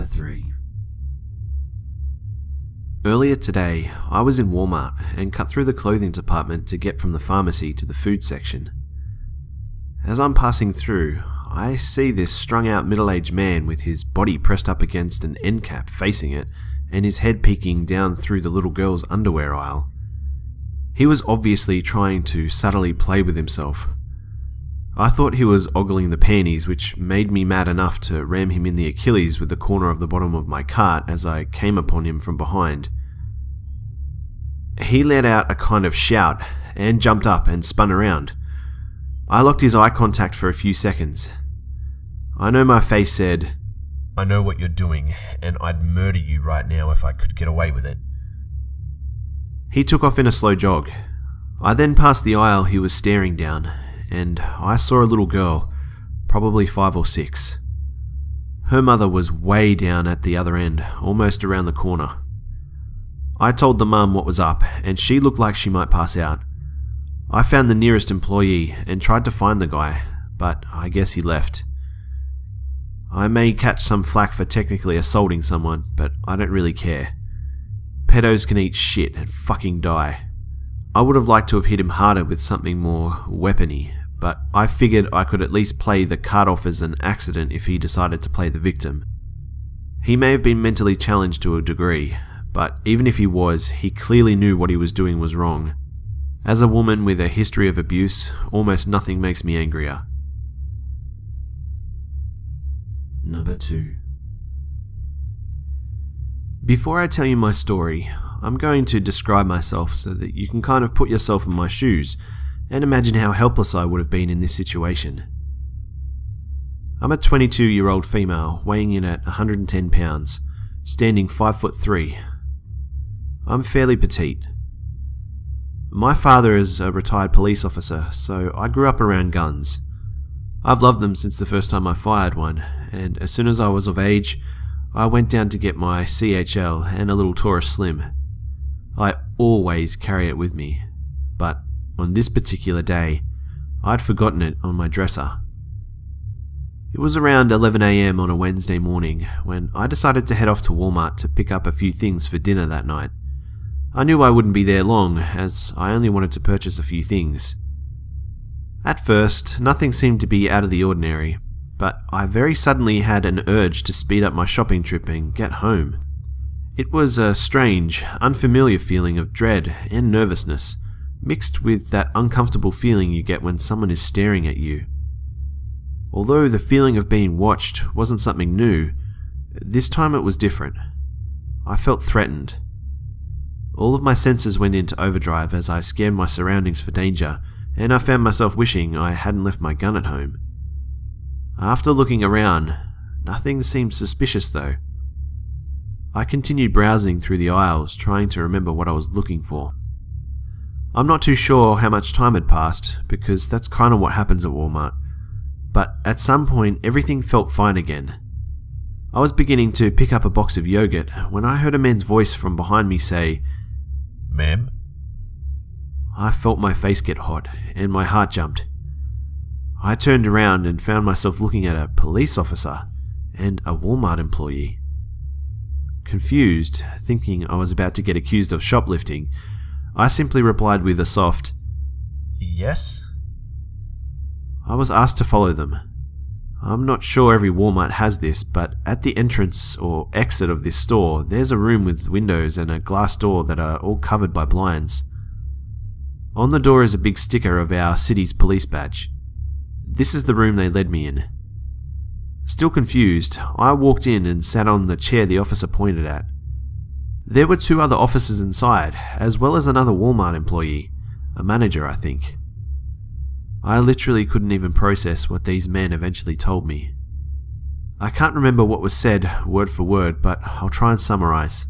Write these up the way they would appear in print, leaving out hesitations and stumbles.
Number 3. Earlier today, I was in Walmart and cut through the clothing department to get from the pharmacy to the food section. As I'm passing through, I see this strung-out middle-aged man with his body pressed up against an end cap facing it and his head peeking down through the little girl's underwear aisle. He was obviously trying to subtly play with himself. I thought he was ogling the panties, which made me mad enough to ram him in the Achilles with the corner of the bottom of my cart as I came upon him from behind. He let out a kind of shout and jumped up and spun around. I locked his eye contact for a few seconds. I know my face said, "I know what you're doing, and I'd murder you right now if I could get away with it." He took off in a slow jog. I then passed the aisle he was staring down, and I saw a little girl, probably 5 or 6. Her mother was way down at the other end, almost around the corner. I told the mum what was up, and she looked like she might pass out. I found the nearest employee and tried to find the guy, but I guess he left. I may catch some flack for technically assaulting someone, but I don't really care. Pedos can eat shit and fucking die. I would have liked to have hit him harder with something more weapony, but I figured I could at least play the card off as an accident if he decided to play the victim. He may have been mentally challenged to a degree, but even if he was, he clearly knew what he was doing was wrong. As a woman with a history of abuse, almost nothing makes me angrier. Number 2. Before I tell you my story, I'm going to describe myself so that you can kind of put yourself in my shoes and imagine how helpless I would have been in this situation. I'm a 22-year-old female weighing in at 110 pounds, standing 5'3". I'm fairly petite. My father is a retired police officer, so I grew up around guns. I've loved them since the first time I fired one, and as soon as I was of age, I went down to get my CHL and a little Taurus Slim. I always carry it with me, but on this particular day, I'd forgotten it on my dresser. It was around 11 AM on a Wednesday morning when I decided to head off to Walmart to pick up a few things for dinner that night. I knew I wouldn't be there long, as I only wanted to purchase a few things. At first, nothing seemed to be out of the ordinary, but I very suddenly had an urge to speed up my shopping trip and get home. It was a strange, unfamiliar feeling of dread and nervousness, mixed with that uncomfortable feeling you get when someone is staring at you. Although the feeling of being watched wasn't something new, this time it was different. I felt threatened. All of my senses went into overdrive as I scanned my surroundings for danger, and I found myself wishing I hadn't left my gun at home. After looking around, nothing seemed suspicious though. I continued browsing through the aisles, trying to remember what I was looking for. I'm not too sure how much time had passed, because that's kind of what happens at Walmart, but at some point everything felt fine again. I was beginning to pick up a box of yogurt when I heard a man's voice from behind me say, "Ma'am?" I felt my face get hot, and my heart jumped. I turned around and found myself looking at a police officer and a Walmart employee. Confused, thinking I was about to get accused of shoplifting, I simply replied with a soft, "Yes?" I was asked to follow them. I'm not sure every Walmart has this, but at the entrance or exit of this store, there's a room with windows and a glass door that are all covered by blinds. On the door is a big sticker of our city's police badge. This is the room they led me in. Still confused, I walked in and sat on the chair the officer pointed at. There were 2 other officers inside, as well as another Walmart employee, a manager I think. I literally couldn't even process what these men eventually told me. I can't remember what was said word for word, but I'll try and summarize.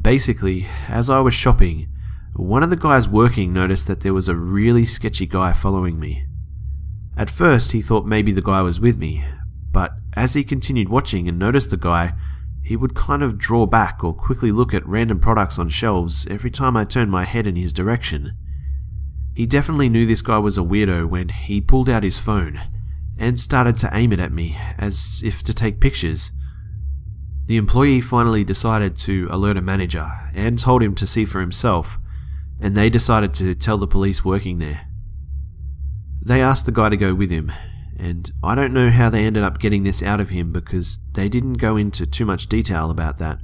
Basically, as I was shopping, one of the guys working noticed that there was a really sketchy guy following me. At first, he thought maybe the guy was with me, but as he continued watching and noticed the guy, he would kind of draw back or quickly look at random products on shelves every time I turned my head in his direction. He definitely knew this guy was a weirdo when he pulled out his phone and started to aim it at me as if to take pictures. The employee finally decided to alert a manager and told him to see for himself, and they decided to tell the police working there. They asked the guy to go with him, and I don't know how they ended up getting this out of him because they didn't go into too much detail about that,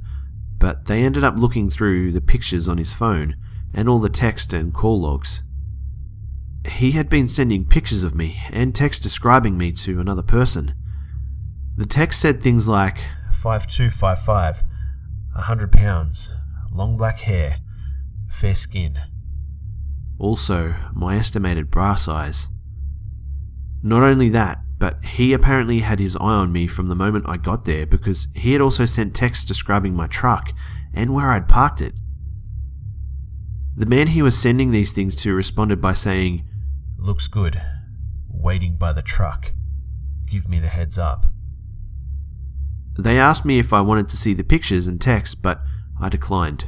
but they ended up looking through the pictures on his phone and all the text and call logs. He had been sending pictures of me and text describing me to another person. The text said things like 5255, 100 pounds, long black hair, fair skin. Also, my estimated bra size. Not only that, but he apparently had his eye on me from the moment I got there because he had also sent texts describing my truck and where I'd parked it. The man he was sending these things to responded by saying, "Looks good. Waiting by the truck. Give me the heads up." They asked me if I wanted to see the pictures and text, but I declined,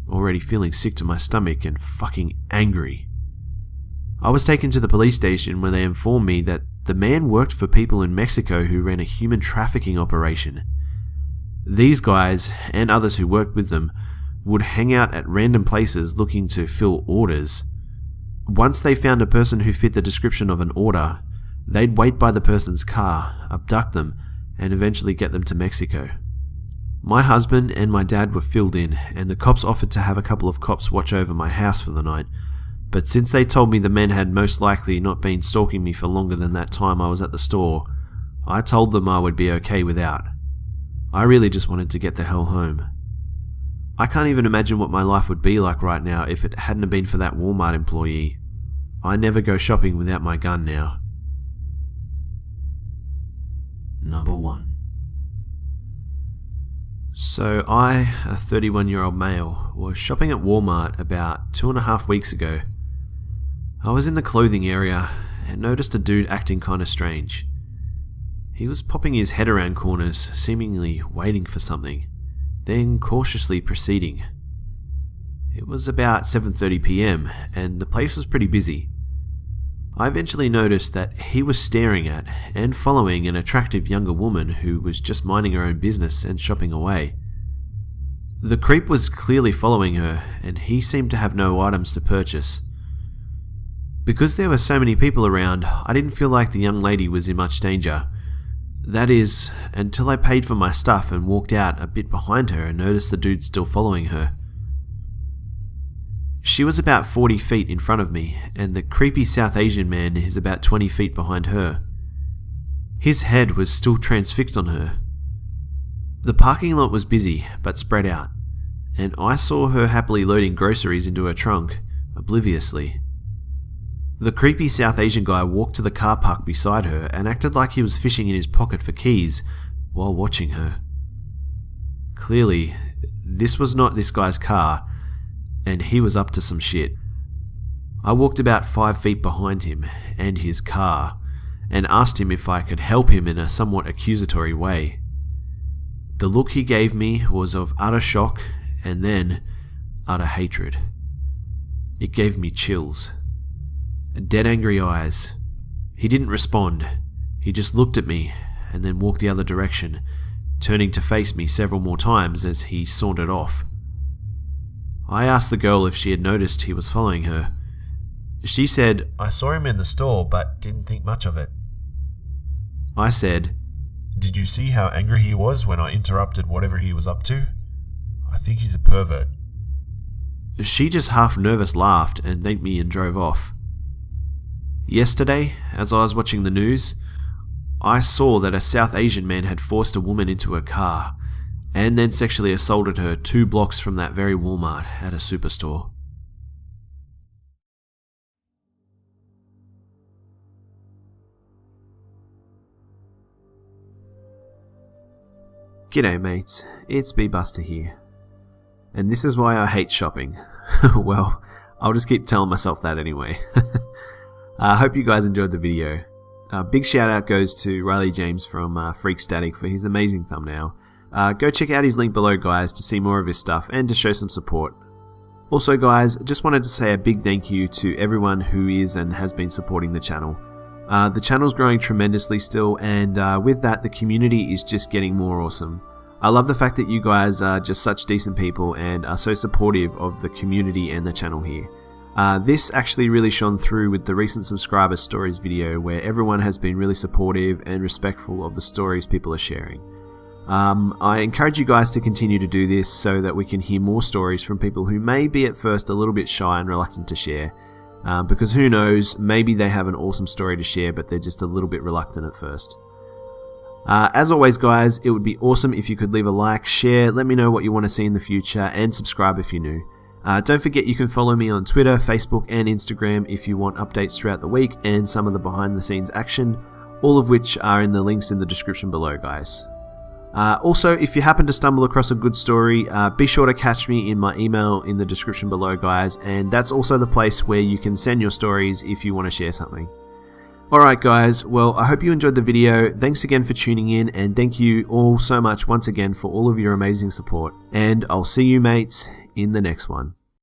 already feeling sick to my stomach and fucking angry. I was taken to the police station where they informed me that the man worked for people in Mexico who ran a human trafficking operation. These guys, and others who worked with them, would hang out at random places looking to fill orders. Once they found a person who fit the description of an order, they'd wait by the person's car, abduct them, and eventually get them to Mexico. My husband and my dad were filled in, and the cops offered to have a couple of cops watch over my house for the night, but since they told me the men had most likely not been stalking me for longer than that time I was at the store, I told them I would be okay without. I really just wanted to get the hell home. I can't even imagine what my life would be like right now if it hadn't been for that Walmart employee. I never go shopping without my gun now. Number 1. So I, a 31-year-old male, was shopping at Walmart about 2.5 weeks ago. I was in the clothing area and noticed a dude acting kinda strange. He was popping his head around corners, seemingly waiting for something, then cautiously proceeding. It was about 7:30 p.m. and the place was pretty busy. I eventually noticed that he was staring at and following an attractive younger woman who was just minding her own business and shopping away. The creep was clearly following her, and he seemed to have no items to purchase. Because there were so many people around, I didn't feel like the young lady was in much danger. That is, until I paid for my stuff and walked out a bit behind her and noticed the dude still following her. She was about 40 feet in front of me, and the creepy South Asian man is about 20 feet behind her. His head was still transfixed on her. The parking lot was busy, but spread out, and I saw her happily loading groceries into her trunk, obliviously. The creepy South Asian guy walked to the car park beside her and acted like he was fishing in his pocket for keys while watching her. Clearly, this was not this guy's car, and he was up to some shit. I walked about 5 feet behind him and his car and asked him if I could help him in a somewhat accusatory way. The look he gave me was of utter shock and then utter hatred. It gave me chills. Dead angry eyes. He didn't respond. He just looked at me and then walked the other direction, turning to face me several more times as he sauntered off. I asked the girl if she had noticed he was following her. She said, "I saw him in the store, but didn't think much of it." I said, "Did you see how angry he was when I interrupted whatever he was up to? I think he's a pervert." She just half nervous laughed and thanked me and drove off. Yesterday, as I was watching the news, I saw that a South Asian man had forced a woman into her car and then sexually assaulted her 2 blocks from that very Walmart at a superstore. G'day mates, it's B-Buster here. And this is why I hate shopping. Well, I'll just keep telling myself that anyway. I hope you guys enjoyed the video. Big shout out goes to Riley James from Freak Static for his amazing thumbnail. Go check out his link below, guys, to see more of his stuff and to show some support. Also, guys, just wanted to say a big thank you to everyone who is and has been supporting the channel. The channel's growing tremendously still, and with that, the community is just getting more awesome. I love the fact that you guys are just such decent people and are so supportive of the community and the channel here. This actually really shone through with the recent subscriber stories video, where everyone has been really supportive and respectful of the stories people are sharing. I encourage you guys to continue to do this so that we can hear more stories from people who may be at first a little bit shy and reluctant to share, because who knows, maybe they have an awesome story to share but they're just a little bit reluctant at first. As always guys, it would be awesome if you could leave a like, share, let me know what you want to see in the future, and subscribe if you're new. Don't forget you can follow me on Twitter, Facebook and Instagram if you want updates throughout the week and some of the behind the scenes action, all of which are in the links in the description below guys. Also, if you happen to stumble across a good story, be sure to catch me in my email in the description below guys, and that's also the place where you can send your stories if you want to share something. Alright guys, well I hope you enjoyed the video, thanks again for tuning in, and thank you all so much once again for all of your amazing support, and I'll see you mates in the next one.